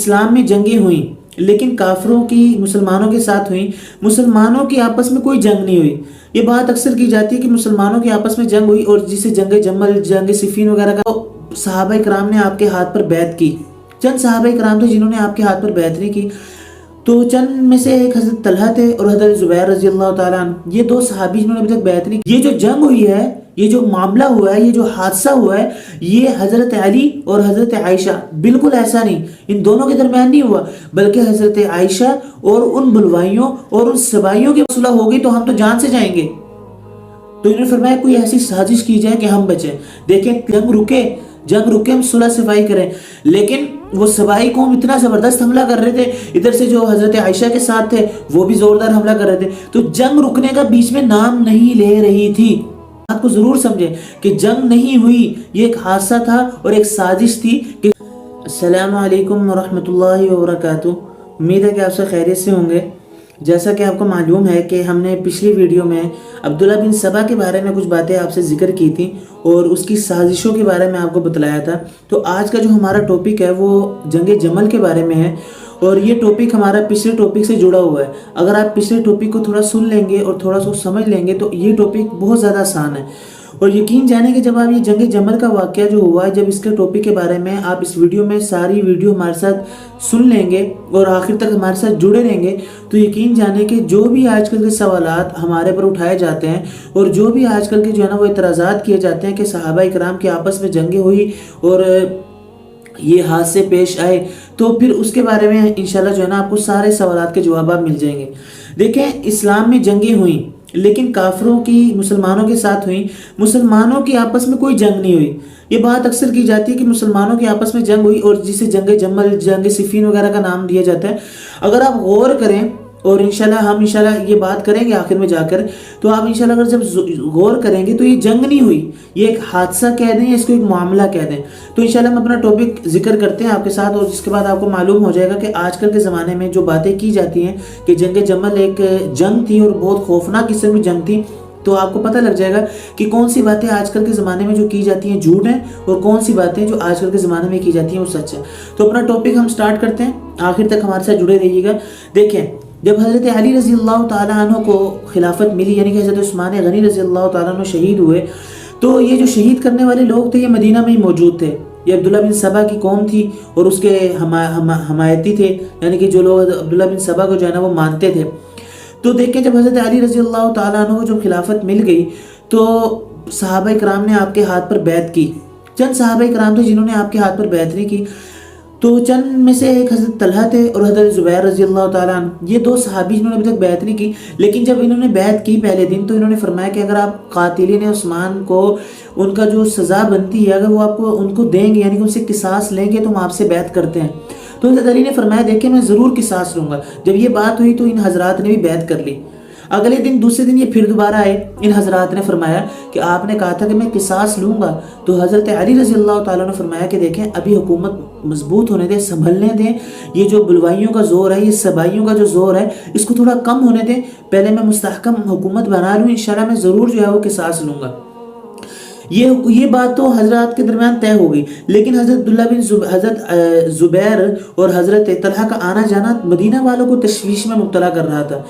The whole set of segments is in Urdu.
اسلام میں جنگیں ہوئیں لیکن کافروں کی مسلمانوں کے ساتھ ہوئیں، مسلمانوں کی آپس میں کوئی جنگ نہیں ہوئی۔ یہ بات اکثر کی جاتی ہے کہ مسلمانوں کی آپس میں جنگ ہوئی اور جسے جنگ جمل، جنگ صفین وغیرہ کا صحابہ کرام نے آپ کے ہاتھ پر بیعت کی۔ چند صحابہ کرام تھے جنہوں نے آپ کے ہاتھ پر بیعت نہیں کی، تو چند میں سے ایک حضرت طلحہ تھے اور حضرت زبیر رضی اللہ تعالیٰ عنہ، یہ دو صحابی جنہوں نے ابھی تک بیعت نہیں کی۔ یہ جو جنگ ہوئی ہے، یہ جو معاملہ ہوا ہے، یہ جو حادثہ ہوا ہے، یہ حضرت علی اور حضرت عائشہ، بالکل ایسا نہیں، ان دونوں کے درمیان نہیں ہوا، بلکہ حضرت عائشہ اور ان بلوائیوں اور ان سبائیوں کی صلح ہو گئی تو ہم تو جان سے جائیں گے۔ تو انہوں نے فرمایا کوئی ایسی سازش کی جائے کہ ہم بچیں۔ دیکھیں جنگ رکے ہم صلح صفائی کریں، لیکن وہ سبائی قوم اتنا زبردست حملہ کر رہے تھے، ادھر سے جو حضرت عائشہ کے ساتھ تھے وہ بھی زوردار حملہ کر رہے تھے، تو جنگ رکنے کا بیچ میں نام نہیں لے رہی تھی۔ بات کو ضرور سمجھیں کہ جنگ نہیں ہوئی، یہ ایک حادثہ تھا اور ایک سازش تھی۔ کہ السلام علیکم ورحمۃ اللہ وبرکاتہ، امید ہے کہ آپ سے خیریت سے ہوں گے۔ جیسا کہ آپ کو معلوم ہے کہ ہم نے پچھلی ویڈیو میں عبداللہ بن سبا کے بارے میں کچھ باتیں آپ سے ذکر کی تھیں اور اس کی سازشوں کے بارے میں آپ کو بتلایا تھا۔ تو آج کا جو ہمارا ٹاپک ہے وہ جنگ جمل کے بارے میں ہے، اور یہ ٹاپک ہمارا پچھلے ٹاپک سے جڑا ہوا ہے۔ اگر آپ پچھلے ٹاپک کو تھوڑا سن لیں گے اور تھوڑا سا سمجھ لیں گے تو یہ ٹاپک بہت زیادہ آسان ہے، اور یقین جانیں کہ جب آپ یہ جنگ جمل کا واقعہ جو ہوا ہے، جب اس کے ٹاپک کے بارے میں آپ اس ویڈیو میں ساری ویڈیو ہمارے ساتھ سن لیں گے اور آخر تک ہمارے ساتھ جڑے رہیں گے، تو یقین جانیں کہ جو بھی آج کل کے سوالات ہمارے پر اٹھائے جاتے ہیں اور جو بھی آج کل کے جو ہے نا وہ اعتراضات کیے جاتے ہیں کہ صحابہ کرام کی آپس میں جنگیں ہوئی اور یہ حادثے پیش آئے، تو پھر اس کے بارے میں انشاءاللہ جو ہے نا آپ کو سارے سوالات کے جوابات مل جائیں گے۔ دیکھیں اسلام میں جنگیں ہوئیں لیکن کافروں کی مسلمانوں کے ساتھ ہوئیں، مسلمانوں کی آپس میں کوئی جنگ نہیں ہوئی۔ یہ بات اکثر کی جاتی ہے کہ مسلمانوں کی آپس میں جنگ ہوئی اور جسے جنگ جمل، جنگ صفین وغیرہ کا نام دیا جاتا ہے۔ اگر آپ غور کریں، اور ہم انشاءاللہ یہ بات کریں گے آخر میں جا کر، تو آپ انشاءاللہ اگر جب غور کریں گے تو یہ جنگ نہیں ہوئی، یہ ایک حادثہ کہہ دیں یا اس کو ایک معاملہ کہہ دیں۔ تو انشاءاللہ ہم اپنا ٹاپک ذکر کرتے ہیں آپ کے ساتھ، اور اس کے بعد آپ کو معلوم ہو جائے گا کہ آج کل کے زمانے میں جو باتیں کی جاتی ہیں کہ جنگ جمل ایک جنگ تھی اور بہت خوفناک قسم کی جنگ تھی، تو آپ کو پتہ لگ جائے گا کہ کون سی باتیں آج کل کے زمانے میں جو کی جاتی ہیں جھوٹ ہیں اور کون سی باتیں جو آج کل کے زمانے میں کی جاتی ہیں وہ سچ ہے۔ تو اپنا ٹاپک ہم سٹارٹ کرتے ہیں، آخر تک ہمارے ساتھ جڑے رہیے گا۔ دیکھیں جب حضرت علی رضی اللہ تعالیٰ عنہ کو خلافت ملی، یعنی کہ حضرت عثمان غنی رضی اللہ تعالیٰ عنہ شہید ہوئے، تو یہ جو شہید کرنے والے لوگ تھے یہ مدینہ میں ہی موجود تھے۔ یہ عبداللہ بن سبا کی قوم تھی اور اس کے حمایتی تھے، یعنی کہ جو لوگ عبداللہ بن سبا کو جو ہے نا وہ مانتے تھے۔ تو دیکھیں جب حضرت علی رضی اللہ تعالیٰ عنہ کو جو خلافت مل گئی تو صحابہ کرام نے آپ کے ہاتھ پر بیعت کی۔ چند صحابہ کرام تھے جنہوں نے آپ کے ہاتھ پر بیعت نہیں کی، تو چند میں سے ایک حضرت طلحہ تھے اور حضرت زبیر رضی اللہ تعالیٰ عنہ، یہ دو صحابی جنہوں نے ابھی تک بیعت نہیں کی، لیکن جب انہوں نے بیعت کی پہلے دن تو انہوں نے فرمایا کہ اگر آپ قاتلین عثمان کو ان کا جو سزا بنتی ہے اگر وہ آپ کو ان کو دیں گے، یعنی کہ ان سے قصاص لیں گے تو ہم آپ سے بیعت کرتے ہیں۔ تو حضرت علی نے فرمایا دیکھیں میں ضرور قصاص لوں گا۔ جب یہ بات ہوئی تو ان حضرات نے بھی بیعت کر لی۔ اگلے دن دوسرے دن یہ پھر دوبارہ آئے، ان حضرات نے فرمایا کہ آپ نے کہا تھا کہ میں قصاص لوں گا، تو حضرت علی رضی اللہ تعالیٰ نے فرمایا کہ دیکھیں ابھی حکومت مضبوط ہونے دیں، سنبھلنے دیں، یہ جو بلوائیوں کا زور ہے، یہ سبائیوں کا جو زور ہے، اس کو تھوڑا کم ہونے دیں، پہلے میں مستحکم حکومت بنا لوں، انشاءاللہ میں ضرور جو ہے وہ قصاص لوں گا۔ یہ بات تو حضرات کے درمیان طے ہو گئی، لیکن حضرت زبیر اور حضرت طلحہ کا آنا جانا مدینہ والوں کو تشویش میں مبتلا کر رہا تھا۔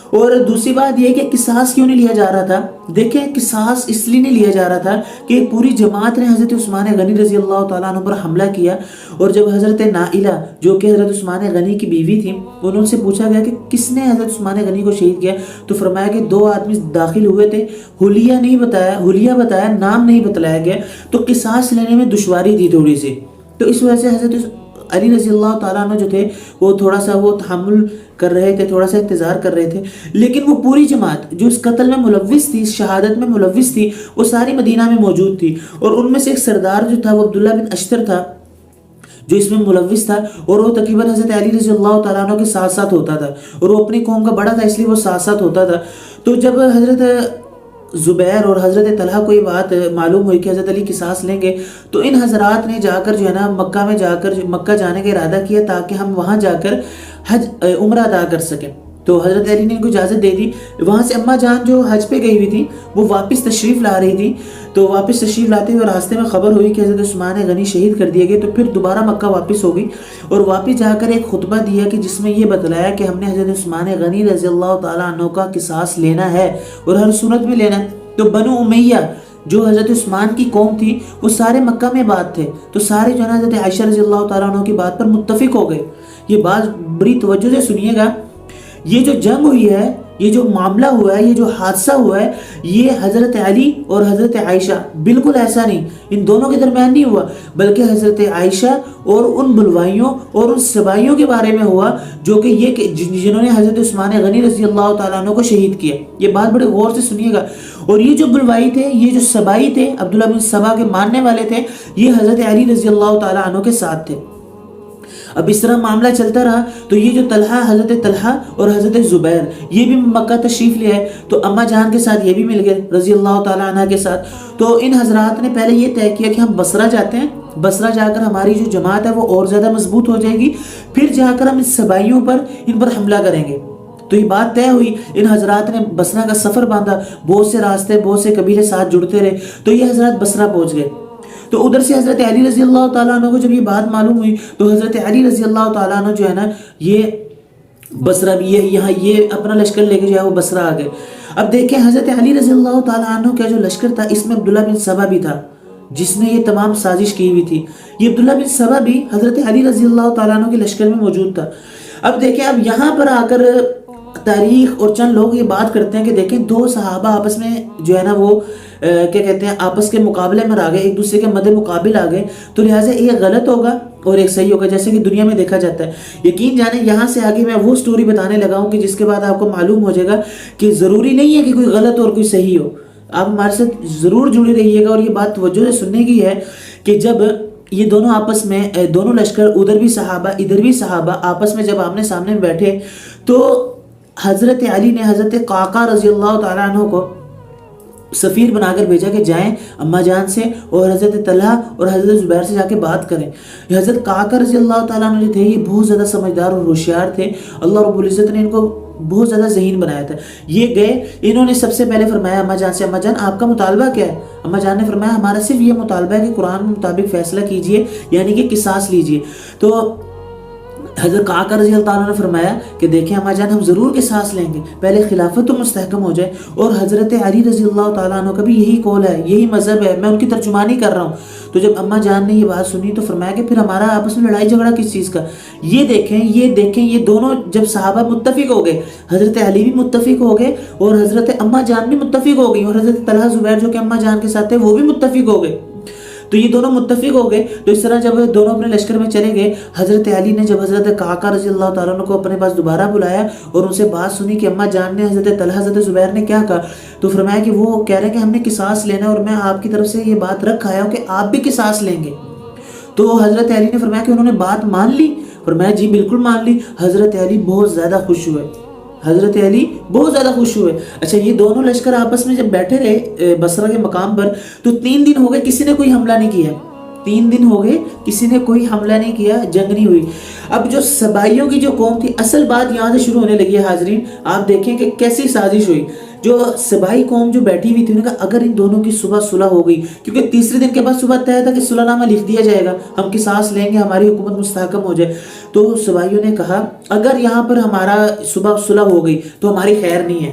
اور دوسری بات یہ کہ قصاص کیوں نہیں لیا جا رہا تھا؟ دیکھیں قصاص اس لیے نہیں لیا جا رہا تھا کہ پوری جماعت نے حضرت عثمان غنی رضی اللہ تعالیٰ عنہ پر حملہ کیا، اور جب حضرت نائلہ جو کہ حضرت عثمان غنی کی بیوی تھی انہوں سے پوچھا گیا کہ کس نے حضرت عثمان غنی کو شہید کیا، تو فرمایا کہ دو آدمی داخل ہوئے تھے، حلیہ بتایا، نام نہیں بتلایا گیا، تو قصاص لینے میں دشواری تھی تھوڑی سی، تو اس وجہ سے حضرت علی رضی اللہ تعالیٰ عنہ جو تھے وہ تھوڑا سا وہ تحمل کر رہے تھے، تھوڑا سا انتظار کر رہے تھے، لیکن وہ پوری جماعت جو اس قتل میں ملوث تھی، اس شہادت میں ملوث تھی، وہ ساری مدینہ میں موجود تھی، اور ان میں سے ایک سردار جو تھا وہ عبداللہ بن اشتر تھا جو اس میں ملوث تھا، اور وہ تقریباً حضرت علی رضی اللہ تعالیٰ عنہ کے ساتھ ساتھ ہوتا تھا، اور وہ اپنی قوم کا بڑا تھا اس لیے وہ ساتھ ساتھ ہوتا تھا۔ تو جب حضرت زبیر اور حضرت طلحہ کو یہ بات معلوم ہوئی کہ حضرت علی قصاص لیں گے، تو ان حضرات نے جا کر جو ہے نا مکہ جانے کا ارادہ کیا تاکہ ہم وہاں جا کر عمرہ ادا کر سکیں۔ تو حضرت علی نے ان کو اجازت دے دی. وہاں سے اماں جان جو حج پہ گئی ہوئی تھی وہ واپس تشریف لا رہی تھی. تو واپس تشریف لاتے ہوئے راستے میں خبر ہوئی کہ حضرت عثمان غنی شہید کر دیے گئے. تو پھر دوبارہ مکہ واپس ہو گئی اور واپس جا کر ایک خطبہ دیا کہ جس میں یہ بتلایا کہ ہم نے حضرت عثمان غنی رضی اللہ تعالیٰ عنہ کا قصاص لینا ہے اور ہر صورت میں لینا ہے. تو بنو امیہ جو حضرت عثمان کی قوم تھی وہ سارے مکہ میں بات تھے. تو سارے جو ہے نا حضرت عائشہ رضی اللہ تعالیٰ عنہ کی بات پر متفق ہو گئے. یہ بات بڑی توجہ سے سنیے گا. یہ جو جنگ ہوئی ہے، یہ جو معاملہ ہوا ہے، یہ جو حادثہ ہوا ہے، یہ حضرت علی اور حضرت عائشہ بالکل ایسا نہیں، ان دونوں کے درمیان نہیں ہوا، بلکہ حضرت عائشہ اور ان بلوائیوں اور ان سبائیوں کے بارے میں ہوا جو کہ یہ جنہوں نے حضرت عثمان غنی رضی اللہ تعالیٰ عنہ کو شہید کیا. یہ بات بڑے غور سے سنیے گا. اور یہ جو بلوائی تھے، یہ جو سبائی تھے، عبداللہ بن سبا کے ماننے والے تھے، یہ حضرت علی رضی اللہ تعالیٰ عنہ کے ساتھ تھے. اب اس طرح معاملہ چلتا رہا تو یہ جو طلحہ، حضرت طلحہ اور حضرت زبیر یہ بھی مکہ تشریف لے آئے. تو اماں جان کے ساتھ یہ بھی مل گئے رضی اللہ تعالیٰ عنہ کے ساتھ. تو ان حضرات نے پہلے یہ طے کیا کہ ہم بصرہ جاتے ہیں، بصرہ جا کر ہماری جو جماعت ہے وہ اور زیادہ مضبوط ہو جائے گی، پھر جا کر ہم اس سبائیوں پر ان پر حملہ کریں گے. تو یہ بات طے ہوئی. ان حضرات نے بصرہ کا سفر باندھا، بہت سے راستے، بہت سے قبیلے ساتھ جڑتے رہے. تو یہ حضرات بصرہ پہنچ گئے. تو ادھر سے حضرت علی رضی اللہ تعالیٰ عنہ کو جب یہ بات معلوم ہوئی تو حضرت علی رضی اللہ تعالیٰ عنہ جو ہے نا یہ بصرہ بھی یہاں یہ اپنا لشکر لے کے جو ہے وہ بصرہ آ گئے. اب دیکھیں حضرت علی رضی اللہ تعالیٰ عنہ کا جو لشکر تھا اس میں عبداللہ بن سبا بھی تھا جس نے یہ تمام سازش کی ہوئی تھی. یہ عبداللہ بن سبا بھی حضرت علی رضی اللہ تعالیٰ عنہ کے لشکر میں موجود تھا. اب دیکھیں اب یہاں پر آ کر تاریخ اور چند لوگ یہ بات کرتے ہیں کہ دیکھیں دو صحابہ آپس میں جو ہے نا وہ کیا کہتے ہیں آپس کے مقابلے میں آ گئے، ایک دوسرے کے مد مقابل آ گئے. تو لہٰذا ایک غلط ہوگا اور ایک صحیح ہوگا جیسے کہ دنیا میں دیکھا جاتا ہے. یقین جانیں یہاں سے آگے میں وہ سٹوری بتانے لگا ہوں کہ جس کے بعد آپ کو معلوم ہو جائے گا کہ ضروری نہیں ہے کہ کوئی غلط اور کوئی صحیح ہو. آپ ہمارے ساتھ ضرور جڑے رہیے گا. اور یہ بات توجہ سے سننے کی ہے کہ جب یہ دونوں آپس میں دونوں لشکر ادھر بھی صحابہ ادھر بھی صحابہ آپس میں جب آمنے سامنے بیٹھے تو حضرت علی نے حضرت قعقاع رضی اللہ تعالیٰ عنہ کو سفیر بنا کر بھیجا کہ جائیں اماں جان سے اور حضرت طلحہ اور حضرت زبیر سے جا کے بات کریں. حضرت قعقاع رضی اللہ تعالیٰ عنہ جو تھے یہ بہت زیادہ سمجھدار اور ہوشیار تھے. اللہ رب العزت نے ان کو بہت زیادہ ذہین بنایا تھا. یہ گئے، انہوں نے سب سے پہلے فرمایا اماں جان سے اماں جان آپ کا مطالبہ کیا ہے؟ اماں جان نے فرمایا ہمارا صرف یہ مطالبہ ہے کہ قرآن کے مطابق فیصلہ کیجئے، یعنی کہ قصاص لیجئے. تو حضرت قعقاع رضی اللہ عنہ نے فرمایا کہ دیکھیں اماں جان ہم ضرور قصاص لیں گے، پہلے خلافت تو مستحکم ہو جائے. اور حضرت علی رضی اللہ تعالیٰ عنہ کا بھی یہی قول ہے، یہی مذہب ہے، میں ان کی ترجمانی کر رہا ہوں. تو جب اماں جان نے یہ بات سنی تو فرمایا کہ پھر ہمارا آپس میں لڑائی جھگڑا کس چیز کا؟ یہ دیکھیں یہ دونوں جب صحابہ متفق ہو گئے، حضرت علی بھی متفق ہو گئے اور حضرت اماں جان بھی متفق ہو گئی اور حضرت طلحہ زبیر جو کہ اماں جان کے ساتھ تھے وہ بھی متفق ہو گئے. تو یہ دونوں متفق ہو گئے. تو اس طرح جب دونوں اپنے لشکر میں چلے گئے، حضرت علی نے جب حضرت قعقاع رضی اللہ تعالیٰ عنہ کو اپنے پاس دوبارہ بلایا اور ان سے بات سنی کہ اماں جان نے حضرت طلحہ حضرت زبیر نے کیا کہا، تو فرمایا کہ وہ کہہ رہے ہیں کہ ہم نے قصاص لینا اور میں آپ کی طرف سے یہ بات رکھ آیا ہوں کہ آپ بھی قصاص لیں گے. تو حضرت علی نے فرمایا کہ انہوں نے بات مان لی. فرمایا جی بالکل مان لی. حضرت علی بہت زیادہ خوش ہوئے. اچھا یہ دونوں لشکر آپس میں جب بیٹھے رہے بصرہ کے مقام پر تو 3 دن ہو گئے کسی نے کوئی حملہ نہیں کیا. 3 دن ہو گئے کسی نے کوئی حملہ نہیں کیا، جنگ نہیں ہوئی. اب جو سبائیوں کی جو قوم تھی، اصل بات یہاں سے شروع ہونے لگی ہے حاضرین. آپ دیکھیں کہ کیسی سازش ہوئی. جو سبائی قوم جو بیٹھی ہوئی تھی انہوں نے کہا اگر ان دونوں کی صبح صلح ہو گئی، کیونکہ تیسرے دن کے بعد صبح طے تھا کہ صلح نامہ لکھ دیا جائے گا، ہم قصاص لیں گے، ہماری حکومت مستحکم ہو جائے. تو سبائیوں نے کہا اگر یہاں پر ہمارا صبح صلح ہو گئی تو ہماری خیر نہیں ہے،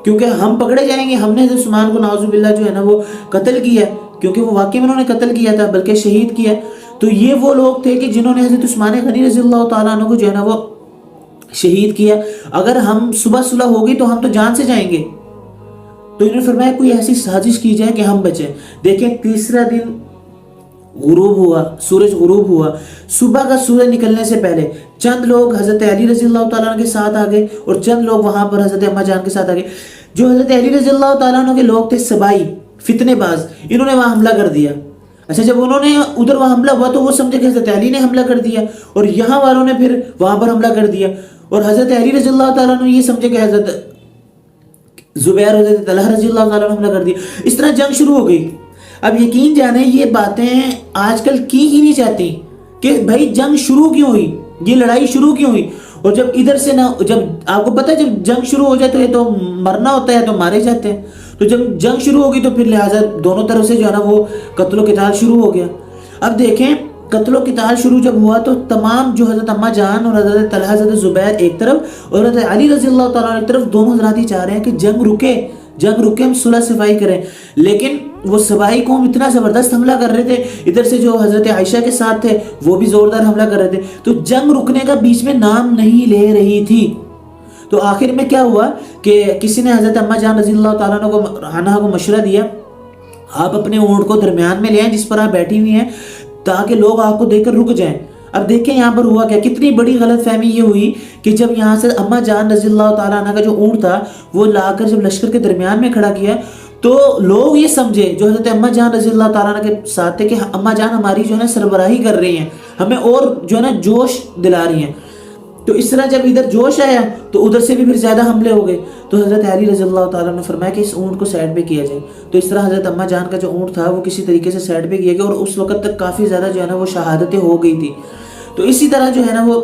کیونکہ ہم پکڑے جائیں گے. ہم نے حضرت عثمان کو نعوذ باللہ جو ہے نا وہ قتل کیا، کیونکہ وہ واقعی میں انہوں نے قتل کیا تھا بلکہ شہید کیا. تو یہ وہ لوگ تھے کہ جنہوں نے حضرت عثمان غنی رضی اللہ تعالیٰ عنہ کو جو ہے نا وہ شہید کیا. اگر ہم صبح صلح ہو گئی تو ہم تو جان سے جائیں گے. تو انہوں نے فرمایا کوئی ایسی سازش کی جائے کہ ہم بچیں. دیکھیں تیسرا دن غروب ہوا، سورج غروب ہوا. صبح کا سورج نکلنے سے پہلے چند لوگ حضرت علی رضی اللہ تعالیٰ عنہ کے ساتھ آ گئے اور چند لوگ وہاں پر حضرت اماں جان کے ساتھ آ گئے. جو حضرت علی رضی اللہ تعالیٰ عنہ کے لوگ تھے سبائی فتنے باز، انہوں نے وہاں حملہ کر دیا. اچھا جب انہوں نے ادھر وہاں حملہ ہوا تو وہ سمجھے کہ حضرت علی نے حملہ کر دیا اور یہاں والوں نے پھر وہاں پر حملہ کر دیا. اور حضرت علی رضی اللہ تعالیٰ عنہ یہ سمجھے کہ حضرت زبیر حضرت طلحہ رضی اللہ تعالیٰ عنہ حملہ کر دیا. اس طرح جنگ شروع ہو گئی. اب یقین جانیں یہ باتیں آج کل کی ہی نہیں چاہتی کہ بھائی جنگ شروع کیوں ہوئی، یہ لڑائی شروع کیوں ہوئی. اور جب ادھر سے نا، جب آپ کو پتہ ہے جب جنگ شروع ہو جائے تو یہ تو مرنا ہوتا ہے، تو مارے جاتے ہیں، تو جب جنگ شروع ہوگی تو پھر لہٰذا دونوں طرف سے جو ہے نا وہ قتل و قتال شروع ہو گیا۔ اب دیکھیں قتل و قتال شروع جب ہوا تو تمام جو حضرت اما جان اور حضرت طلحہ حضرت زبیر ایک طرف اور حضرت علی رضی اللہ تعالیٰ عنہ ایک طرف، دونوں حضرات ہی چاہ رہے ہیں کہ جنگ رکے، ہم صلح صفائی کریں، لیکن وہ سبائی قوم اتنا زبردست حملہ کر رہے تھے، ادھر سے جو حضرت عائشہ کے ساتھ تھے وہ بھی زوردار حملہ کر رہے تھے، تو جنگ رکنے کا بیچ میں نام نہیں لے رہی تھی۔ تو آخر میں کیا ہوا کہ کسی نے حضرت اما جان رضی اللہ تعالیٰ عنہ کو مشورہ دیا، آپ اپنے اونٹ کو درمیان میں لے آئیں جس پر آپ بیٹھی ہوئی ہیں، تاکہ لوگ آپ کو دیکھ کر رک جائیں۔ اب دیکھیں یہاں پر ہوا کیا، کتنی بڑی غلط فہمی یہ ہوئی کہ جب یہاں سے اما جان رضی اللہ تعالیٰ عنہ کا جو اونٹ تھا وہ لا کر جب لشکر کے درمیان میں کھڑا کیا تو لوگ یہ سمجھے جو حضرت اما جان رضی اللہ تعالیٰ عنہ کے ساتھ تھے کہ اما جان ہماری جو ہے نا سربراہی کر رہی ہیں، ہمیں اور جو ہے نا جوش دلا رہی ہیں۔ تو اس طرح جب ادھر جوش آیا تو ادھر سے بھی پھر زیادہ حملے ہو گئے، تو حضرت علی رضی اللہ تعالیٰ نے فرمایا کہ اس اونٹ کو سائڈ پہ کیا جائے۔ تو اس طرح حضرت اما جان کا جو اونٹ تھا وہ کسی طریقے سے سائڈ پہ کیا گیا، اور اس وقت تک کافی زیادہ جو ہے نا وہ شہادتیں ہو گئی تھی۔ تو اسی طرح جو ہے نا وہ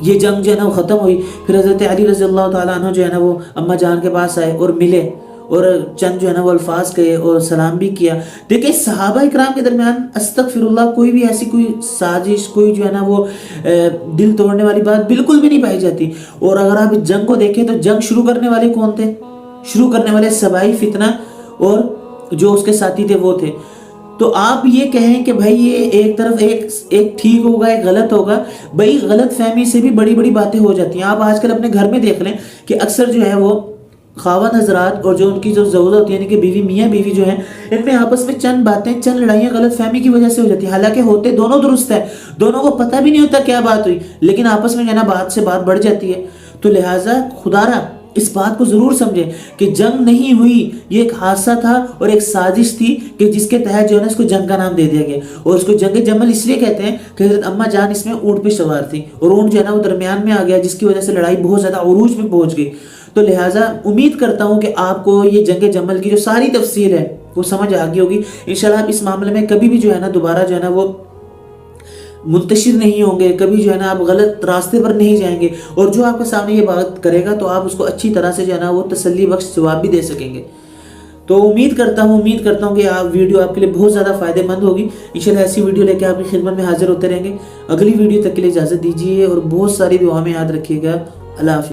یہ جنگ جو ہے نا وہ ختم ہوئی۔ پھر حضرت علی رضی اللہ تعالیٰ عنہ جو ہے نا وہ اما جان کے پاس آئے اور ملے اور چند جو ہے نا وہ الفاظ کہے اور سلام بھی کیا۔ دیکھیں صحابہ اکرام کے درمیان استغفر اللہ کوئی بھی ایسی کوئی سازش، کوئی جو ہے نا وہ دل توڑنے والی بات بالکل بھی نہیں پائی جاتی۔ اور اگر آپ اس جنگ کو دیکھیں تو جنگ شروع کرنے والے کون تھے؟ شروع کرنے والے سبائی فتنہ اور جو اس کے ساتھی تھے وہ تھے۔ تو آپ یہ کہیں کہ بھائی یہ ایک طرف ایک ٹھیک ہوگا ایک غلط ہوگا، بھائی غلط فہمی سے بھی بڑی بڑی باتیں ہو جاتی ہیں۔ آپ آج کل اپنے گھر میں دیکھ لیں کہ اکثر جو ہے وہ خاوند حضرات اور جو ان کی جو زوجہ ہوتی ہے یعنی کہ بیوی میاں بیوی جو ہیں، ان میں آپس میں چند باتیں چند لڑائیاں غلط فہمی کی وجہ سے ہو جاتی ہیں، حالانکہ ہوتے دونوں درست ہے، دونوں کو پتہ بھی نہیں ہوتا کیا بات ہوئی، لیکن آپس میں جو ہے نا بات سے بات بڑھ جاتی ہے۔ تو لہٰذا خدا را اس بات کو ضرور سمجھیں کہ جنگ نہیں ہوئی، یہ ایک حادثہ تھا اور ایک سازش تھی کہ جس کے تحت جو ہے نا اس کو جنگ کا نام دے دیا گیا، اور اس کو جنگ جمل اس لیے کہتے ہیں کہ حضرت اما جان اس میں اونٹ پہ سوار تھی اور اونٹ جو ہے نا وہ درمیان میں آ گیا، جس کی وجہ سے لڑائی بہت زیادہ عروج پہ پہنچ گئی۔ تو لہٰذا امید کرتا ہوں کہ آپ کو یہ جنگ جمل کی جو ساری تفصیل ہے وہ سمجھ آ گئی ہوگی۔ انشاءاللہ آپ اس معاملے میں کبھی بھی جو ہے نا دوبارہ جو ہے نا وہ منتشر نہیں ہوں گے، کبھی جو ہے نا آپ غلط راستے پر نہیں جائیں گے، اور جو آپ کے سامنے یہ بات کرے گا تو آپ اس کو اچھی طرح سے جو ہے نا وہ تسلی بخش جواب بھی دے سکیں گے۔ تو امید کرتا ہوں کہ آپ ویڈیو آپ کے لیے بہت زیادہ فائدہ مند ہوگی۔ انشاءاللہ ایسی ویڈیو لے کے آپ کی خدمت میں حاضر ہوتے رہیں گے۔ اگلی ویڈیو تک کے لیے اجازت دیجیے اور بہت ساری دعا میں یاد رکھیے گا۔ اللہ حافظ۔